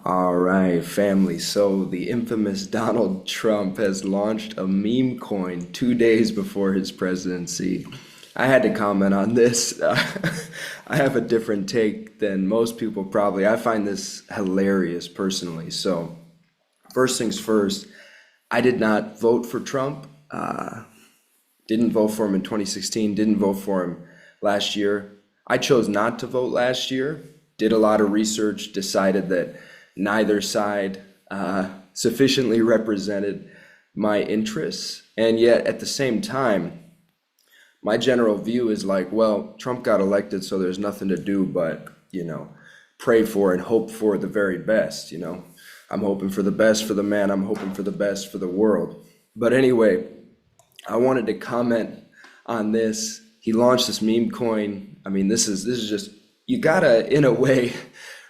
All right, family. So the infamous Donald Trump has launched a meme coin 2 days before his presidency. I had to comment on this. I have a different take than most people probably. I find this hilarious personally. So, first things first, I did not vote for Trump. Didn't vote for him in 2016, didn't vote for him last year. I chose not to vote last year, did a lot of research, decided that neither side sufficiently represented my interests. And yet, at the same time, my general view is like, well, Trump got elected, so there's nothing to do but, pray for and hope for the very best. I'm hoping for the best for the man, I'm hoping for the best for the world. But anyway, I wanted to comment on this. He launched this meme coin. I mean, this is just you gotta, in a way,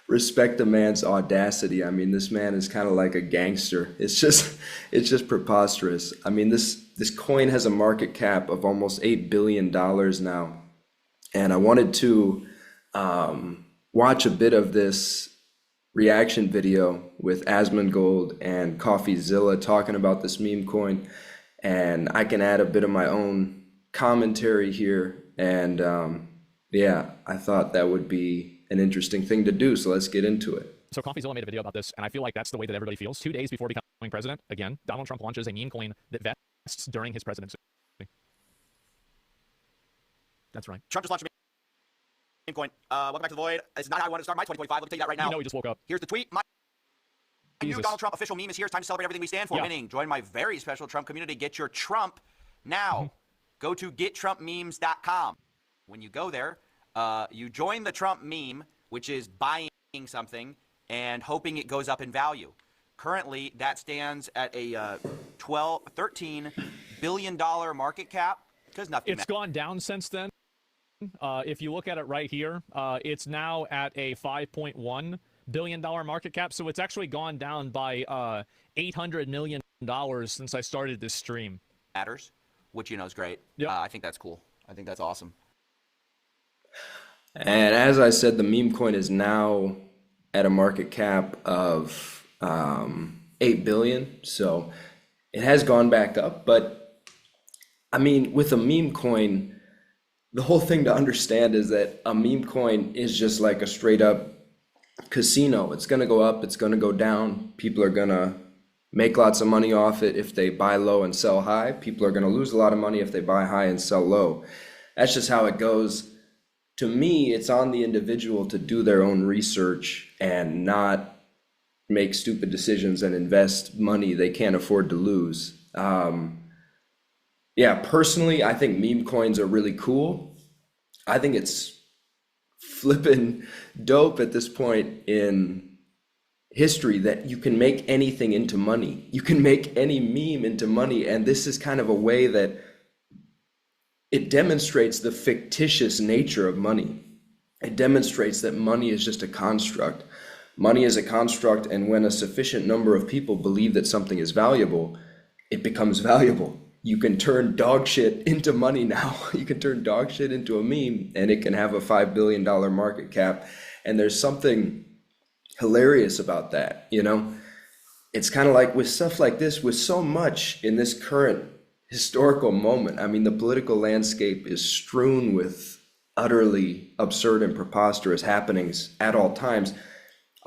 respect the man's audacity. I mean, this man is kind of like a gangster. It's just preposterous. I mean, this coin has a market cap of almost $8 billion now, and I wanted to watch a bit of this reaction video with Asmongold and CoffeeZilla talking about this meme coin, and I can add a bit of my own commentary here. And yeah, I thought that would be an interesting thing to do. So let's get into it. So CoffeeZilla made a video about this, and I feel like that's the way that everybody feels. 2 days before becoming president, again, Donald Trump launches a meme coin that vests during his presidency. That's right. Trump just launched a meme coin. Welcome back to the Void. It's not how I wanted to start my 2025. Let me tell you that right now. You know he just woke up. Here's the tweet. My Jesus. new Donald Trump official meme is here. It's time to celebrate everything we stand for. Yeah. Winning. Join my very special Trump community. Get your Trump now. Go to gettrumpmemes.com. When you go there, you join the Trump meme, which is buying something and hoping it goes up in value. Currently, that stands at a $13 billion market cap because nothing. It's gone down since then. If you look at it right here, it's now at a $5.1 billion market cap. So it's actually gone down by $800 million since I started this stream. Matters, which you know is great. Yep. I think that's cool. I think that's awesome. And as I said, the meme coin is now at a market cap of 8 billion. So it has gone back up. But I mean, with a meme coin, the whole thing to understand is that a meme coin is just like a straight up casino. It's going to go up, it's going to go down. People are going to make lots of money off it if they buy low and sell high. People are going to lose a lot of money if they buy high and sell low. That's just how it goes. To me, it's on the individual to do their own research and not make stupid decisions and invest money they can't afford to lose. Yeah, personally, I think meme coins are really cool. I think it's flippin' dope at this point in history that you can make anything into money. You can make any meme into money, and this is kind of a way that it demonstrates the fictitious nature of money. It demonstrates that money is just a construct. Money is a construct, and when a sufficient number of people believe that something is valuable, it becomes valuable. You can turn dog shit into money now. You can turn dog shit into a meme, and it can have a $5 billion market cap. And there's something hilarious about that, It's kind of like with stuff like this, with so much in this current historical moment. I mean, the political landscape is strewn with utterly absurd and preposterous happenings at all times.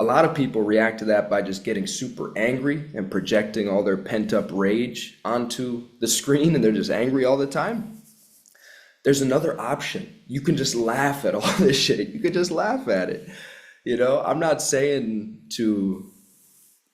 A lot of people react to that by just getting super angry and projecting all their pent-up rage onto the screen, and they're just angry all the time. There's another option. You can just laugh at all this shit. You can just laugh at it. I'm not saying to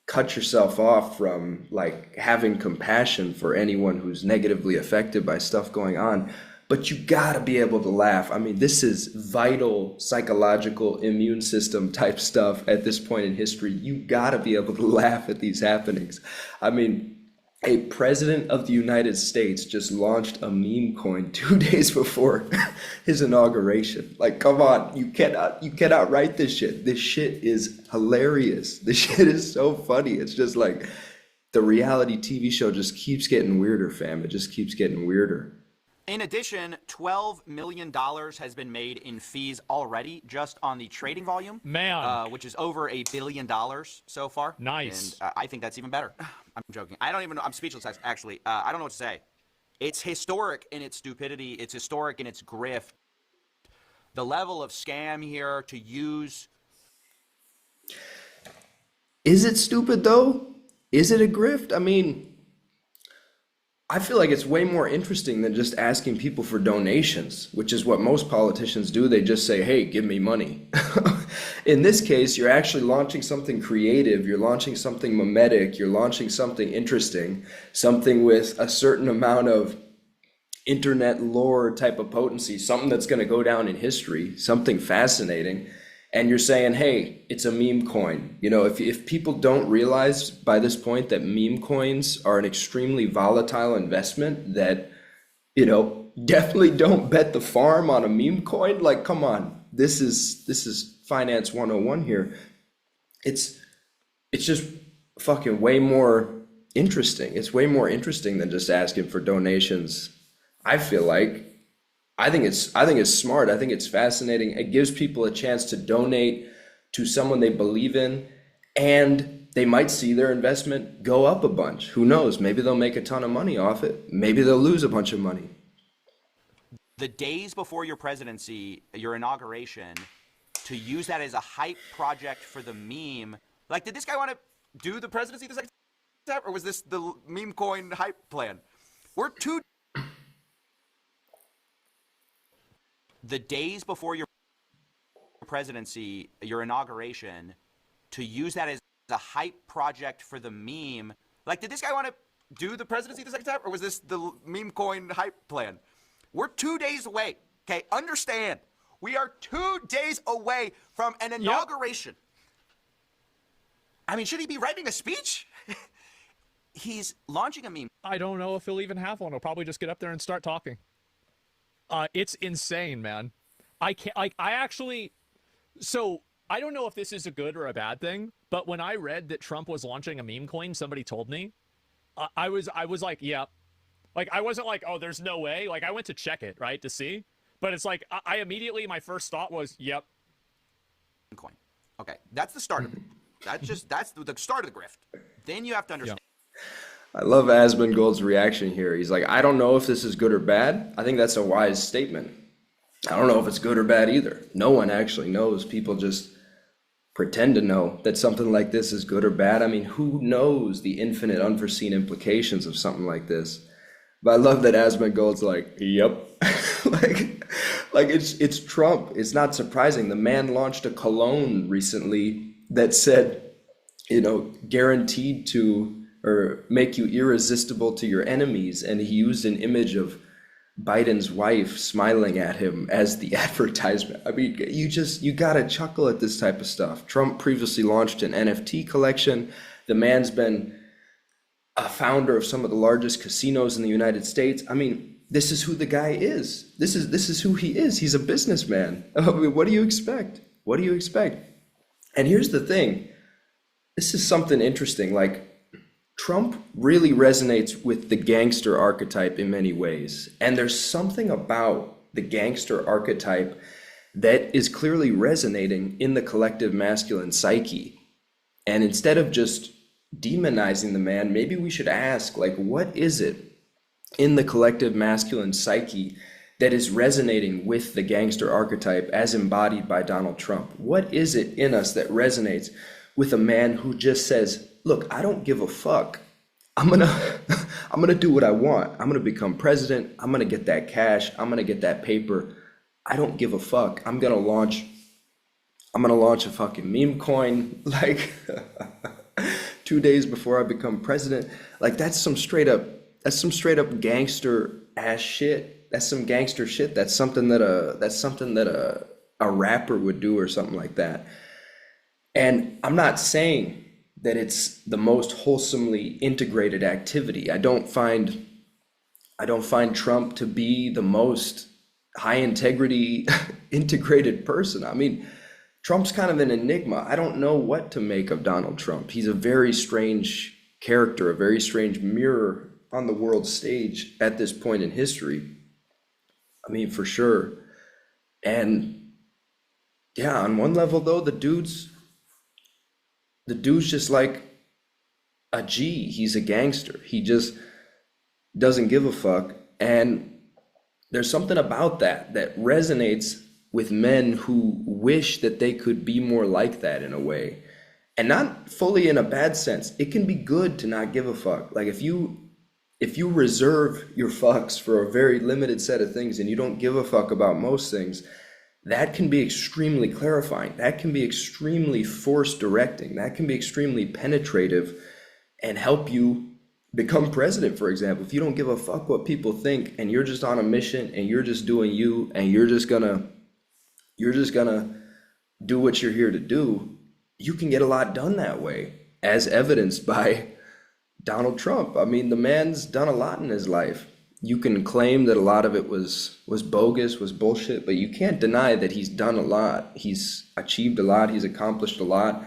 cut yourself off from like having compassion for anyone who's negatively affected by stuff going on, but you gotta be able to laugh. I mean, this is vital psychological immune system type stuff at this point in history. You gotta be able to laugh at these happenings. I mean, a president of the United States just launched a meme coin 2 days before his inauguration. Like, come on, you cannot write this shit. This shit is hilarious. This shit is so funny. It's just like the reality TV show just keeps getting weirder, fam. It just keeps getting weirder. In addition, $12 million has been made in fees already just on the trading volume, Man. which is over $1 billion so far. Nice. And I think that's even better. I'm joking. I don't even know. I'm speechless, actually. I don't know what to say. It's historic in its stupidity. It's historic in its grift. The level of scam here to use. Is it stupid though? Is it a grift? I mean, I feel like it's way more interesting than just asking people for donations, which is what most politicians do. They just say, hey, give me money. In this case, you're actually launching something creative. You're launching something mimetic. You're launching something interesting, something with a certain amount of internet lore type of potency, something that's going to go down in history, something fascinating. And you're saying, hey, it's a meme coin. You know, if people don't realize by this point that meme coins are an extremely volatile investment, that, you know, definitely don't bet the farm on a meme coin. Like, come on, this is finance 101 here. It's just fucking way more interesting. It's way more interesting than just asking for donations. I feel like. I think it's smart. I think it's fascinating. It gives people a chance to donate to someone they believe in, and they might see their investment go up a bunch. Who knows? Maybe they'll make a ton of money off it. Maybe they'll lose a bunch of money. The days before your presidency, your inauguration, to use that as a hype project for the meme. Like, did this guy want to do the presidency the second time, or was this the meme coin hype plan? We're two. The days before your presidency, your inauguration, to use that as a hype project for the meme. Like, did this guy want to do the presidency the second time, or was this the meme coin hype plan? We're 2 days away. Okay, understand. We are 2 days away from an inauguration. I mean, should he be writing a speech? He's launching a meme. I don't know if he'll even have one. He'll probably just get up there and start talking. It's insane, man. I can't. I actually. So I don't know if this is a good or a bad thing, but when I read that Trump was launching a meme coin, somebody told me. I was like, yeah. Like, I wasn't like, oh, there's no way. Like, I went to check it, right, to see. But it's like, I immediately, my first thought was, yep. Coin. Okay, that's the start of it. That's the start of the grift. Then you have to understand. I love Asmongold's reaction here. He's like, I don't know if this is good or bad. I think that's a wise statement. I don't know if it's good or bad either. No one actually knows. People just pretend to know that something like this is good or bad. I mean, who knows the infinite unforeseen implications of something like this? But I love that Asmongold's like, yep. like it's Trump. It's not surprising. The man launched a cologne recently that said, you know, guaranteed to or make you irresistible to your enemies. And he used an image of Biden's wife smiling at him as the advertisement. I mean, you gotta chuckle at this type of stuff. Trump previously launched an NFT collection. The man's been a founder of some of the largest casinos in the United States. I mean, this is who the guy is. This is who he is. He's a businessman. I mean, what do you expect? What do you expect? And here's the thing. This is something interesting. Like, Trump really resonates with the gangster archetype in many ways. And there's something about the gangster archetype that is clearly resonating in the collective masculine psyche. And instead of just demonizing the man, maybe we should ask, like, what is it in the collective masculine psyche that is resonating with the gangster archetype as embodied by Donald Trump? What is it in us that resonates with a man who just says, look, I don't give a fuck. I'm gonna do what I want. I'm gonna become president. I'm gonna get that cash. I'm gonna get that paper. I don't give a fuck. I'm gonna launch a fucking meme coin like 2 days before I become president. Like, that's some straight up gangster ass shit. That's some gangster shit. That's something that a rapper would do or something like that. And I'm not saying that it's the most wholesomely integrated activity. I don't find Trump to be the most high integrity integrated person. I mean, Trump's kind of an enigma. I don't know what to make of Donald Trump. He's a very strange character, a very strange mirror on the world stage at this point in history. I mean, for sure. And yeah, on one level though, the dude's just like a G. He's a gangster. He just doesn't give a fuck. And there's something about that resonates with men who wish that they could be more like that in a way. And not fully in a bad sense. It can be good to not give a fuck. Like if you reserve your fucks for a very limited set of things and you don't give a fuck about most things, that can be extremely clarifying. That can be extremely force directing. That can be extremely penetrative and help you become president, for example. If you don't give a fuck what people think and you're just on a mission and you're just doing you and you're just gonna do what you're here to do, you can get a lot done that way, as evidenced by Donald Trump. I mean, the man's done a lot in his life. You can claim that a lot of it was bogus, was bullshit, but you can't deny that he's done a lot. He's achieved a lot. He's accomplished a lot.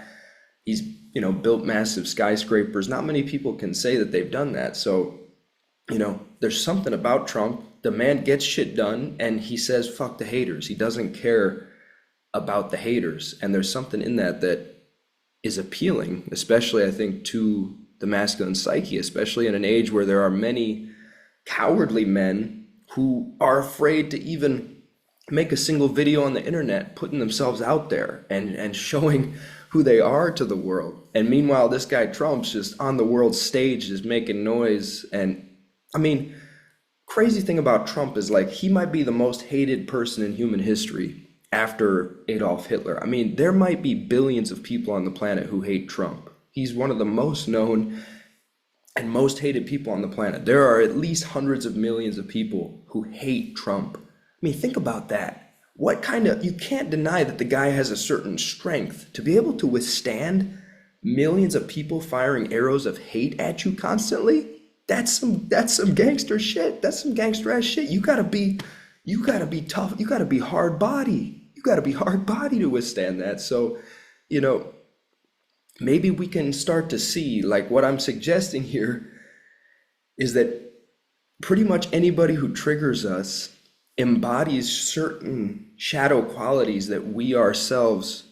He's, built massive skyscrapers. Not many people can say that they've done that. So, there's something about Trump. The man gets shit done and he says, fuck the haters. He doesn't care about the haters. And there's something in that is appealing, especially I think to the masculine psyche, especially in an age where there are many cowardly men who are afraid to even make a single video on the internet, putting themselves out there and showing who they are to the world. And meanwhile, this guy Trump's just on the world stage, just making noise. And I mean, crazy thing about Trump is like, he might be the most hated person in human history after Adolf Hitler. I mean, there might be billions of people on the planet who hate Trump. He's one of the most known and most hated people on the planet. There are at least hundreds of millions of people who hate Trump. I mean, think about that. You can't deny that the guy has a certain strength to be able to withstand millions of people firing arrows of hate at you constantly. That's some gangster shit. That's some gangster ass shit. You gotta be tough. You gotta be hard body. You gotta be hard body to withstand that. So, maybe we can start to see, like, what I'm suggesting here is that pretty much anybody who triggers us embodies certain shadow qualities that we ourselves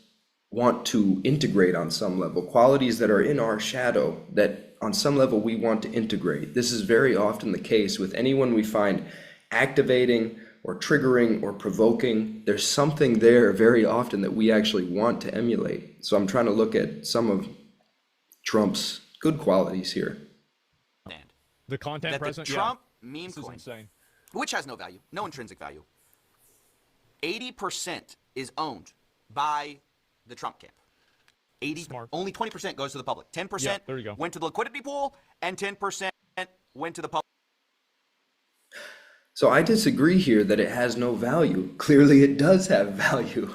want to integrate on some level, qualities that are in our shadow that on some level we want to integrate. This is very often the case with anyone we find activating or triggering or provoking. There's something there very often that we actually want to emulate. So I'm trying to look at some of Trump's good qualities here. The content That the present. Trump Yeah. meme This is coin, insane. which has no value, no intrinsic value, 80% is owned by the Trump camp. Smart. Only 20% goes to the public. 10% Yeah, there you go. went to the liquidity pool, and 10% went to the public. So I disagree here that it has no value. Clearly it does have value.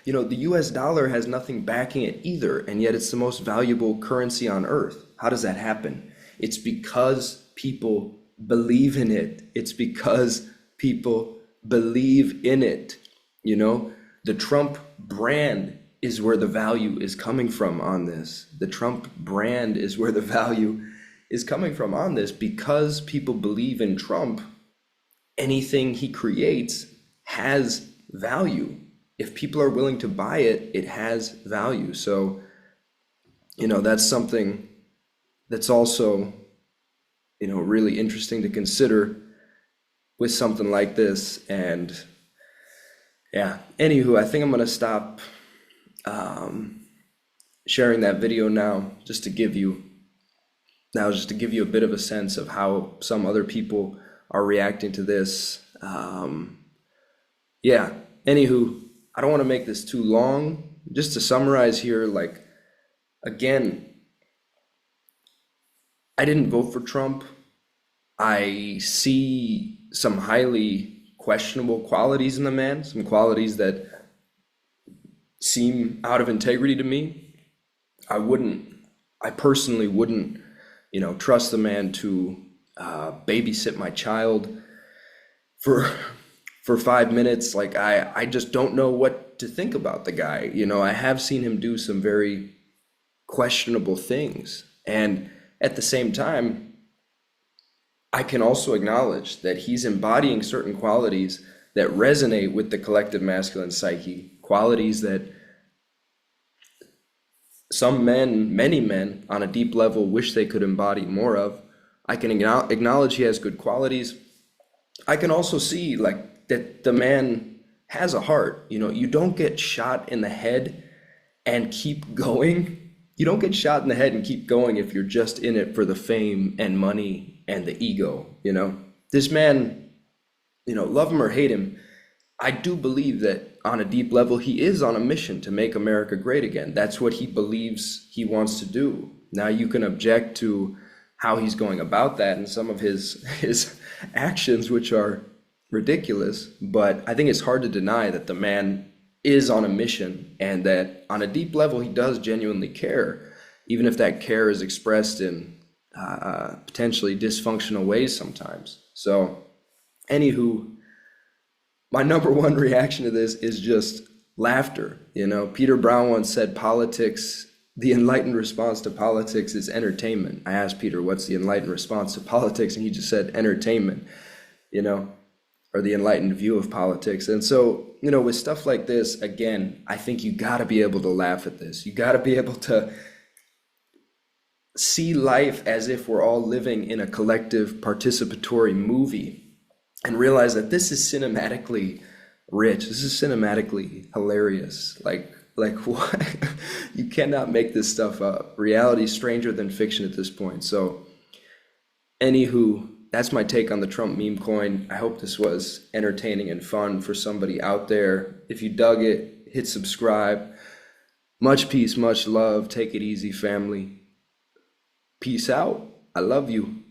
The US dollar has nothing backing it either, and yet it's the most valuable currency on earth. How does that happen? It's because people believe in it. It's because people believe in it. The Trump brand is where the value is coming from on this. The Trump brand is where the value is coming from on this. Because people believe in Trump, anything he creates has value. If people are willing to buy it, it has value. So, that's something that's also, really interesting to consider with something like this. And yeah, anywho, I think I'm going to stop sharing that video now, just to give you a bit of a sense of how some other people are reacting to this. Yeah, anywho, I don't want to make this too long. Just to summarize here, again, I didn't vote for Trump. I see some highly questionable qualities in the man, some qualities that seem out of integrity to me. I personally wouldn't, trust the man to babysit my child for 5 minutes. I just don't know what to think about the guy. I have seen him do some very questionable things, and at the same time, I can also acknowledge that he's embodying certain qualities that resonate with the collective masculine psyche, qualities that some men, many men on a deep level wish they could embody more of. I can acknowledge he has good qualities. I can also see like that the man has a heart. You know, you don't get shot in the head and keep going. You don't get shot in the head and keep going if you're just in it for the fame and money and the ego, you know. This man, you know, love him or hate him, I do believe that on a deep level, he is on a mission to make America great again. That's what he believes he wants to do. Now you can object to how he's going about that and some of his actions, which are ridiculous, but I think it's hard to deny that the man is on a mission and that on a deep level, he does genuinely care, even if that care is expressed in potentially dysfunctional ways sometimes. So anywho, my number one reaction to this is just laughter. You know, Peter Brown once said politics, the enlightened response to politics is entertainment. I asked Peter, what's the enlightened response to politics? And he just said entertainment, you know, or the enlightened view of politics. And so, you know, with stuff like this, again, I think you got to be able to laugh at this. You got to be able to see life as if we're all living in a collective participatory movie and realize that this is cinematically rich. This is cinematically hilarious. Like what? You cannot make this stuff up. Reality is stranger than fiction at this point. So anywho, that's my take on the Trump meme coin. I hope this was entertaining and fun for somebody out there. If you dug it, hit subscribe. Much peace, much love. Take it easy, family. Peace out. I love you.